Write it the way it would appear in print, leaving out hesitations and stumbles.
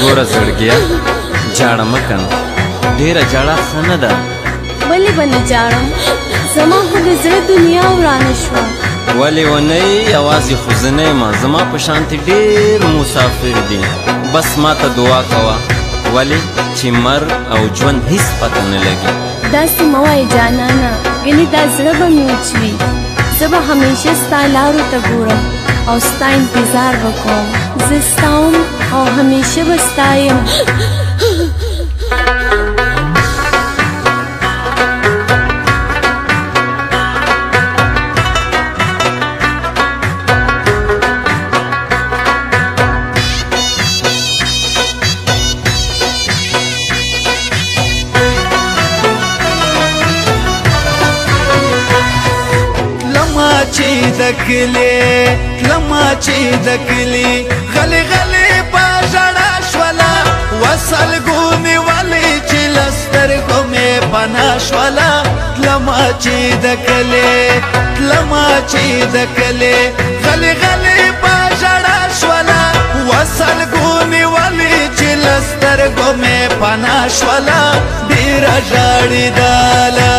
ګوره زړګیه جاړه مه کنه، ډېره ژړا ښه نه ده. ولې به نه جاړم؟ زما خو د زړه دنیا ورانه شوه. ولې ونه یې؟ یوازې خو زه نه یم، زما په شانتې ډېر مسافر دي. بس ما ته دعا کوه، ولې چې مرګ او ژوند هیڅ پته نه لګي. داسې مه وایې جانانه، ګنې دا زړه به مې وچوي. زه به همیشه ستا لارو ته ګورم او ستا انتظار به کوم. زه ستا وم او همیشه به ستا یم. لما چې د کلي غلي غلي په ژړا شوله، وسلګونې ولې چې له سترګو مې پناه شوله. لما چې د کلي غلي غلي په ژړا شوله، وسلګونې ولې چې له سترګو مې پناه شوله. ډېره ژړېدله